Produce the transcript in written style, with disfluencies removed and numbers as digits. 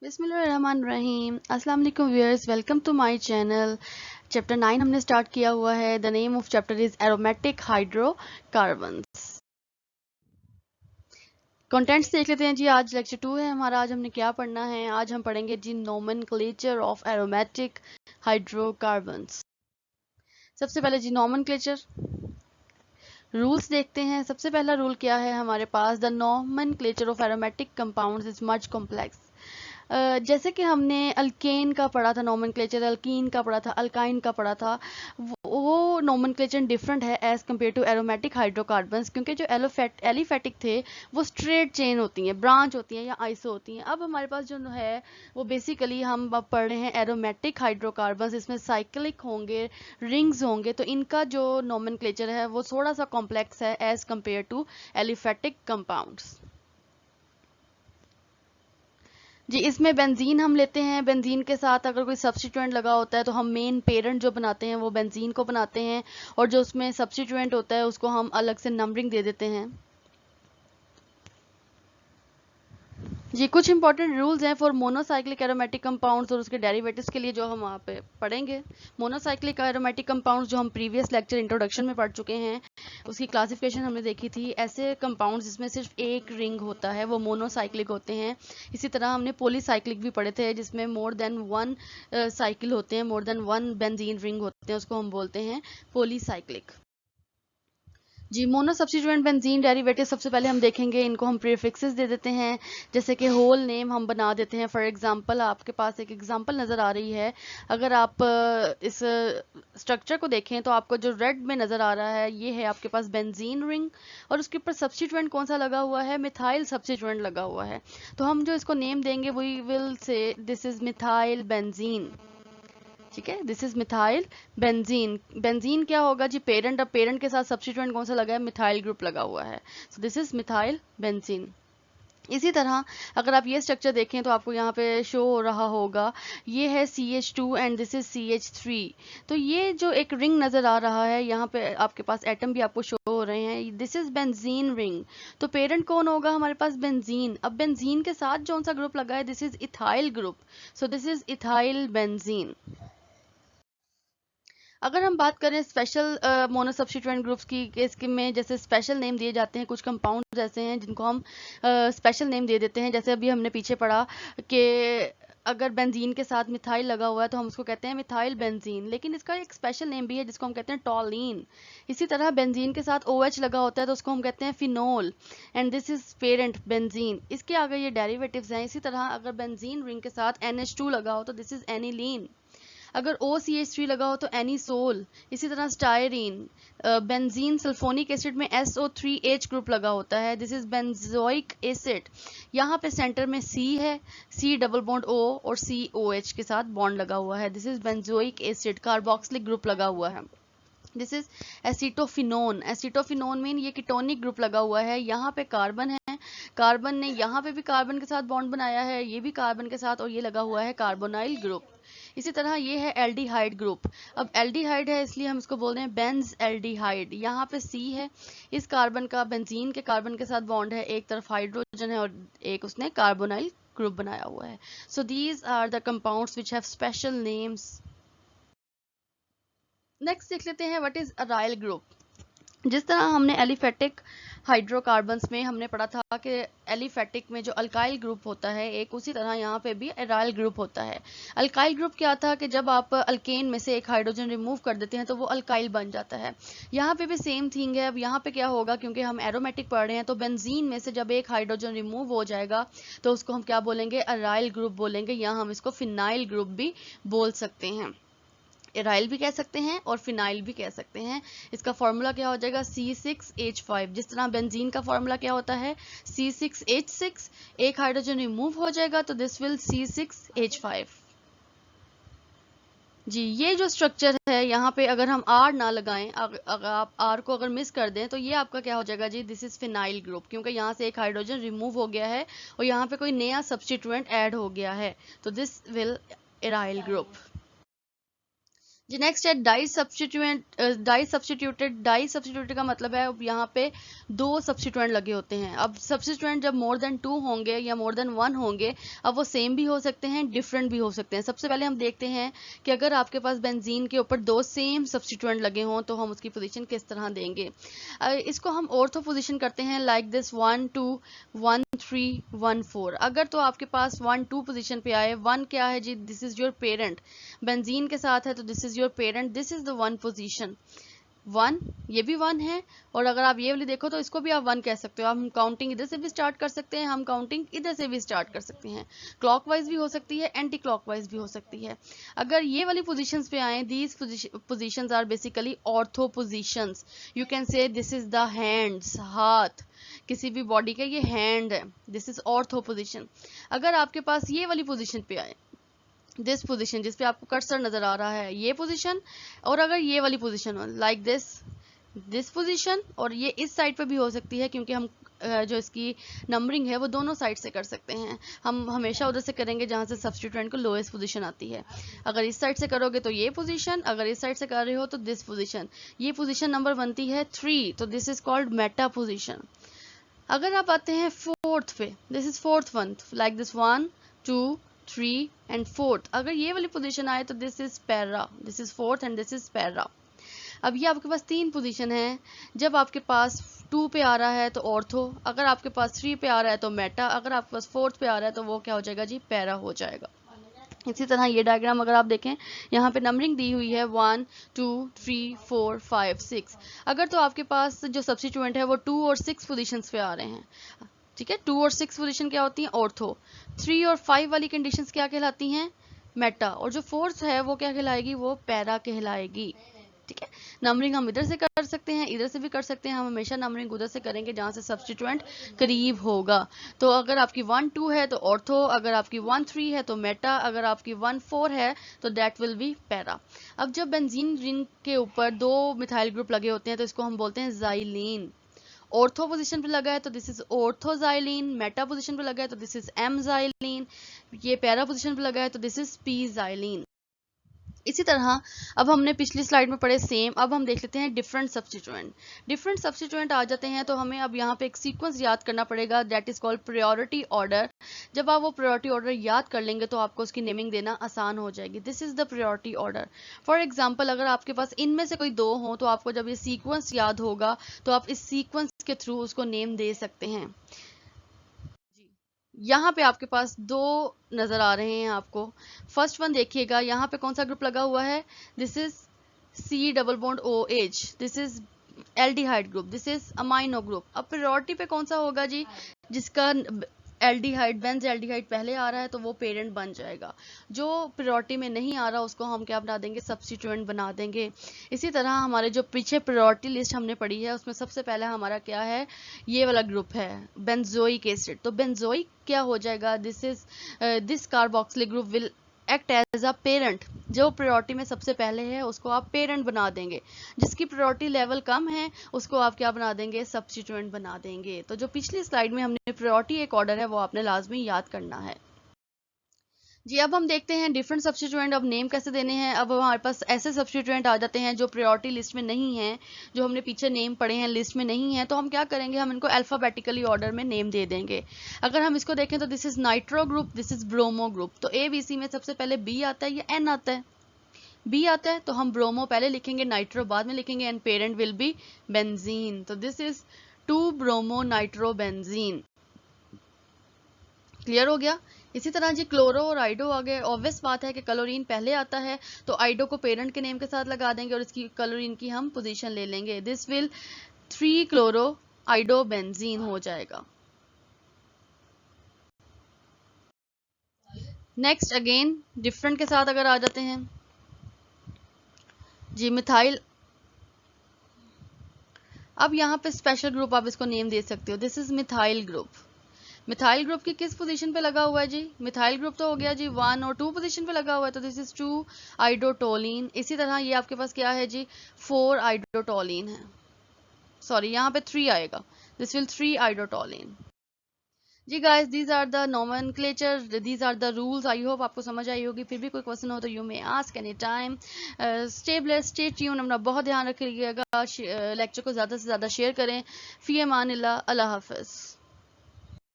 बिस्मिल्लाहिर्रहमानिर्रहीम। अस्सलाम वालेकुम viewers, welcome to my channel. Chapter 9 हमने स्टार्ट किया हुआ है। The name of chapter is aromatic hydrocarbons. Contents देख लेते हैं जी। आज लेक्चर 2 है हमारा। आज हमने क्या पढ़ना है? आज हम पढ़ेंगे जी नोमेनक्लेचर ऑफ एरोमेटिक हाइड्रोकार्बन्स। सबसे पहले जी नोमेनक्लेचर रूल्स देखते हैं। सबसे पहला रूल क्या है हमारे पास? The nomenclature of aromatic compounds is much complex. जैसे कि हमने अल्केन का पढ़ा था नोमेनक्लेचर, अल्कीन का पढ़ा था, अल्काइन का पढ़ा था, वो नोमेनक्लेचर डिफरेंट है as compare to aromatic hydrocarbons, क्योंकि जो एलिफेटिक थे वो स्ट्रेट चेन होती हैं, ब्रांच होती हैं या आइसो होती हैं। अब हमारे पास जो है वो बेसिकली हम अब पढ़ रहे हैं एरोमेटिक हाइड्रोकार्बन्स। इसमें साइक्लिक होंगे, रिंग्स होंगे, तो इनका जो नोमेनक्लेचर है वो थोड़ा सा कॉम्प्लेक्स है as compare to aliphatic compounds. जी, इसमें बेंजीन हम लेते हैं। बेंजीन के साथ अगर कोई सब्स्टिट्यूएंट लगा होता है तो हम मेन पेरेंट जो बनाते हैं वो बेंजीन को बनाते हैं, और जो उसमें सब्स्टिट्यूएंट होता है उसको हम अलग से नंबरिंग दे देते हैं। जी, कुछ इंपॉर्टेंट रूल्स हैं फॉर मोनोसाइक्लिक एरोमेटिक कंपाउंड्स और उसके डेरिवेटिव्स के लिए जो हम वहाँ पे पढ़ेंगे। मोनोसाइक्लिक एरोमेटिक कंपाउंड्स जो हम प्रीवियस लेक्चर इंट्रोडक्शन में पढ़ चुके हैं, उसकी क्लासिफिकेशन हमने देखी थी। ऐसे कंपाउंड्स जिसमें सिर्फ एक रिंग होता है वो मोनोसाइक्लिक होते हैं। इसी तरह हमने पॉलीसाइक्लिक भी पढ़े थे, जिसमें मोर देन वन साइकिल होते हैं, more than one benzene ring होते हैं, उसको हम बोलते हैं पॉलीसाइक्लिक। जी, मोनो सब्स्टिट्यूएंट बेंजीन डेरिवेटिव सबसे पहले हम देखेंगे। इनको हम प्रीफिक्सेस दे देते हैं, जैसे कि होल नेम हम बना देते हैं। फॉर एग्जांपल आपके पास एक एग्जांपल नज़र आ रही है। अगर आप इस स्ट्रक्चर को देखें तो आपको जो रेड में नज़र आ रहा है ये है आपके पास बेंजीन रिंग, और उसके ऊपर सब्स्टिट्यूएंट कौन सा लगा हुआ है? मिथाइल सब्स्टिट्यूएंट लगा हुआ है। तो हम जो इसको नेम देंगे we will say this is methyl benzene. ठीक है, this is methyl benzene. Benzene क्या होगा जी? पेरेंट। अब पेरेंट के साथ सब्स्टिट्यूएंट कौन सा लगा है? मिथाइल ग्रुप लगा हुआ है। So this is methyl benzene. इसी तरह अगर आप ये स्ट्रक्चर देखें तो आपको यहाँ पे शो हो रहा होगा, ये है CH2 and this is CH3। तो ये जो एक रिंग नज़र आ रहा है यहाँ पे आपके पास एटम भी आपको शो हो रहे हैं, दिस इज बेंजीन रिंग। तो पेरेंट कौन होगा हमारे पास? बेंजीन। अब बेंजीन के साथ कौन सा ग्रुप लगा है? This is ethyl group. So this is ethyl benzene. अगर हम बात करें स्पेशल मोनो सब्स्टिट्यूएंट ग्रुप्स की केस में, जैसे स्पेशल नेम दिए जाते हैं, कुछ कंपाउंड ऐसे हैं जिनको हम स्पेशल नेम दे देते हैं। जैसे अभी हमने पीछे पढ़ा कि अगर बेंजीन के साथ मिथाइल लगा हुआ है तो हम उसको कहते हैं मिथाइल बेंजीन, लेकिन इसका एक स्पेशल नेम भी है जिसको हम कहते हैं टॉलीन। इसी तरह बेंजीन के साथ OH लगा होता है तो उसको हम कहते हैं phenol, and this is parent benzene. इसके आगे ये डेरिवेटिव्स हैं। इसी तरह अगर बेंजीन रिंग के साथ NH2 लगा हो तो दिस इज एनिलीन। अगर OCH3 लगा हो तो एनीसोल। इसी तरह स्टायरीन। बेंजीन सल्फोनिक एसिड में SO3H ग्रुप लगा होता है, दिस इज बेंजोइक एसिड। यहाँ पे सेंटर में C है, C डबल बॉन्ड O और COH के साथ बॉन्ड लगा हुआ है, this is benzoic acid. Carboxylic group लगा हुआ है, दिस इज एसिटोफिनोन। एसिटोफिनोन में ये कीटोनिक ग्रुप लगा हुआ है। यहाँ पे कार्बन है, कार्बन ने यहाँ पे भी कार्बन के साथ बॉन्ड बनाया है, ये भी कार्बन के साथ, और ये लगा हुआ है कार्बोनाइल ग्रुप। इसी तरह ये है एल्डिहाइड ग्रुप। अब एल्डिहाइड है इसलिए हम इसको बोल रहे हैं बेंज एल्डिहाइड। यहाँ पे C है, इस कार्बन का बेंजीन के कार्बन के साथ बॉन्ड है, एक तरफ हाइड्रोजन है और एक उसने कार्बोनाइल ग्रुप बनाया हुआ है। So these are the compounds which have special names. Next देख लेते हैं व्हाट इज अराइल ग्रुप। जिस तरह हमने एलिफेटिक हाइड्रोकार्बन्स में हमने पढ़ा था कि एलिफेटिक में जो अल्काइल ग्रुप होता है एक, उसी तरह यहाँ पे भी एराइल ग्रुप होता है। अल्काइल ग्रुप क्या था कि जब आप अल्केन में से एक हाइड्रोजन रिमूव कर देते हैं तो वो अल्काइल बन जाता है। यहाँ पे भी सेम थिंग है। अब यहाँ पे क्या होगा, क्योंकि हम एरोमेटिक पढ़ रहे हैं, तो बेंजीन में से जब एक हाइड्रोजन रिमूव हो जाएगा तो उसको हम क्या बोलेंगे? अराइल ग्रुप बोलेंगे, या हम इसको फिनाइल ग्रुप भी बोल सकते हैं। एराइल भी कह सकते हैं और फिनाइल भी कह सकते हैं। इसका फॉर्मूला क्या हो जाएगा? C6H5। जिस तरह बेंजीन का फॉर्मूला क्या होता है? C6H6। एक हाइड्रोजन रिमूव हो जाएगा तो दिस विल C6H5। जी, ये जो स्ट्रक्चर है यहाँ पे अगर हम R ना लगाएं, अगर आप R को अगर मिस कर दें तो ये आपका क्या हो जाएगा जी? दिस इज फिनाइल ग्रुप, क्योंकि यहाँ से एक हाइड्रोजन रिमूव हो गया है और यहाँ पे कोई नया सब्स्टिट्यूएंट ऐड हो गया है, तो दिस विल एराइल ग्रुप। जी नेक्स्ट है डाई सब्स्टिट्यूएंट। डाई सब्स्टिट्यूटेड का मतलब है यहाँ पे दो सब्स्टिट्यूएंट लगे होते हैं। अब सब्स्टिट्यूएंट जब मोर देन 2 होंगे या मोर देन 1 होंगे, अब वो सेम भी हो सकते हैं, डिफरेंट भी हो सकते हैं। सबसे पहले हम देखते हैं कि अगर आपके पास बेंजीन के ऊपर दो सेम सब्स्टिट्यूएंट लगे हों तो हम उसकी पोजीशन किस तरह देंगे। इसको हम ऑर्थो पोजीशन करते हैं लाइक दिस 1 2 1 3 1 4। अगर तो आपके पास 1 2 पोजीशन पे आए, 1 क्या है जी, this is your parent, benzene के साथ है तो this is your parent, this is the 1 position. 1, ये भी 1 है, और अगर आप ये वाली देखो तो इसको भी आप 1 कह सकते हो। हम काउंटिंग इधर से भी स्टार्ट कर सकते हैं, हम काउंटिंग इधर से भी स्टार्ट कर सकते हैं। क्लॉकवाइज भी हो सकती है, एंटी क्लॉकवाइज भी हो सकती है। अगर ये वाली पोजीशंस पे आए, these positions are basically ortho positions. You can say this is the hands, हाथ, किसी भी बॉडी का ये हैंड है, दिस इज ऑर्थो पोजीशन। अगर आपके पास ये वाली पोजीशन पे आए, दिस पोजीशन जिसपे आपको कर्सर नजर आ रहा है, ये पोजीशन, और अगर ये वाली पोजीशन हो लाइक दिस पोजीशन, और ये इस साइड पे भी हो सकती है क्योंकि हम जो इसकी नंबरिंग है वो दोनों साइड से कर सकते हैं। हम हमेशा उधर से करेंगे जहां से सब्स्टिट्यूएंट को लोएस्ट पोजीशन आती है। अगर इस साइड से करोगे तो ये पोजीशन, अगर इस साइड से कर रहे हो तो दिस पोजीशन। ये पोजीशन नंबर बनती है 3, तो this is called Meta position. अगर आप आते हैं फोर्थ पे, this is fourth one, like this 1 2 3 and fourth. अगर ये वाली पोजीशन आए तो this is para, this is fourth and this is para. अब ये आपके पास 3 पोजीशन है। जब आपके पास 2 पे आ रहा है तो ऑर्थो, अगर आपके पास 3 पे आ रहा है तो मेटा, अगर आपके पास 4th पे आ रहा है तो वो क्या हो जाएगा जी, पैरा हो जाएगा। इसी तरह ये डायग्राम अगर आप देखें, यहाँ पे नंबरिंग दी हुई है 1 2 3 4 5 6। अगर तो आपके पास जो सब्स्टिट्यूएंट है वो 2 और 6 पोजीशंस पे आ रहे हैं, ठीक है। 2 और 6 पोजीशन क्या होती हैं, ऑर्थो। 3 और 5 वाली कंडीशंस क्या कहलाती हैं, मेटा, और जो 4th है वो क्या कहलाएगी, वो पैरा कहलाएगी, ठीक है। नंबरिंग हम इधर से कर सकते हैं, इधर से भी कर सकते हैं। हम हमेशा नंबरिंग उधर से करेंगे जहां से सब्स्टिट्यूएंट करीब होगा। तो अगर आपकी 1 2 है तो ऑर्थो, अगर आपकी 1 3 है तो मेटा, अगर आपकी 1 4 है तो दैट विल बी पैरा। अब जब बेंजीन रिंग के ऊपर 2 मिथाइल ग्रुप लगे होते हैं तो इसको हम बोलते हैं जाइलीन। ऑर्थो पोजीशन पे लगा है तो दिस इज ऑर्थोजाइलिन, मेटा पोजीशन पे लगा है तो दिस इज एमजाइलिन, ये पैरा पोजीशन पे लगा है तो दिस इज पीजाइलिन। इसी तरह अब हमने पिछली स्लाइड में पढ़े सेम, अब हम देख लेते हैं डिफरेंट सब्स्टिट्यूएंट। डिफरेंट सब्स्टिट्यूएंट आ जाते हैं तो हमें अब यहाँ पे एक सीक्वेंस याद करना पड़ेगा, that is called priority order. जब आप वो प्रायोरिटी ऑर्डर याद कर लेंगे तो आपको उसकी नेमिंग देना आसान हो जाएगी। This is the priority order. For example अगर आपके पास इनमें से कोई 2 हो तो आपको जब ये सीक्वेंस याद होगा तो आप इस सीक्वेंस के थ्रू उसको नेम दे सकते हैं। यहाँ पे आपके पास 2 नजर आ रहे हैं आपको। फर्स्ट वन देखिएगा, यहाँ पे कौन सा ग्रुप लगा हुआ है, this is C double bond OH, this is aldehyde group, this is amino group. अब प्रायोरिटी पे कौन सा होगा जी, जिसका एल्डिहाइड, बेंज एल्डिहाइड पहले आ रहा है तो वो पेरेंट बन जाएगा। जो प्रायोरिटी में नहीं आ रहा उसको हम क्या बना देंगे, सब्स्टिट्यूएंट बना देंगे। इसी तरह हमारे जो पीछे प्रायोरिटी लिस्ट हमने पढ़ी है उसमें सबसे पहला हमारा क्या है, ये वाला ग्रुप है बेंजोइक एसिड। तो बेंजोइक क्या हो जाएगा, this is this carboxylic group will act as a parent. जो प्रायोरिटी में सबसे पहले है उसको आप पेरेंट बना देंगे, जिसकी प्रायोरिटी लेवल कम है उसको आप क्या बना देंगे, सब्स्टिट्यूएंट बना देंगे। तो जो पिछली स्लाइड में हमने प्रायोरिटी एक ऑर्डर है वो आपने लाजमी याद करना है जी। अब हम देखते हैं डिफरेंट सब्स्टिट्यूएंट अब नेम कैसे देने हैं। अब हमारे पास ऐसे सब्स्टिट्यूएंट आ जाते हैं जो प्रायोरिटी लिस्ट में नहीं है, जो हमने पीछे नेम पढ़े हैं लिस्ट में नहीं है, तो हम क्या करेंगे, हम इनको अल्फाबेटिकली ऑर्डर में नेम दे देंगे। अगर हम इसको देखें तो this is nitro group, this is bromo group. तो ABC में सबसे पहले B आता है या N आता है, B आता है तो हम ब्रोमो पहले लिखेंगे, नाइट्रो बाद में लिखेंगे, and parent will be benzene. तो this is 2 bromo nitro benzene. Clear हो गया। इसी तरह जी क्लोरो और आइडो आ गए। ऑब्वियस बात है कि क्लोरीन पहले आता है तो आइडो को पेरेंट के नेम के साथ लगा देंगे और इसकी क्लोरीन की हम पोजीशन ले लेंगे, दिस विल 3 क्लोरो आइडो बेंजीन हो जाएगा। नेक्स्ट अगेन डिफरेंट के साथ अगर आ जाते हैं जी, मिथाइल। अब यहाँ पे स्पेशल ग्रुप आप इसको नेम दे सकते हो, this is methyl group. Methyl group की किस पोजीशन पे लगा हुआ है जी, मिथाइल ग्रुप तो हो गया जी 1 और 2 पोजीशन पे लगा हुआ है तो दिस इज 2 आइडोटोलिन। इसी तरह ये आपके पास क्या है जी, 4 आइडोटोलिन है, सॉरी यहाँ पे 3 आएगा, दिस विल 3 आइडोटोलिन जी guys, these are the nomenclature, these are the rules. I hope आपको समझ आई होगी। फिर भी कोई क्वेश्चन हो तो you may ask any time. Stay blessed, stay tune. अपना बहुत ध्यान रखिएगा। लेक्चर को ज़्यादा से ज़्यादा शेयर करें। फ़ी अमान अल्लाह, अल्लाह हाफ़िज़।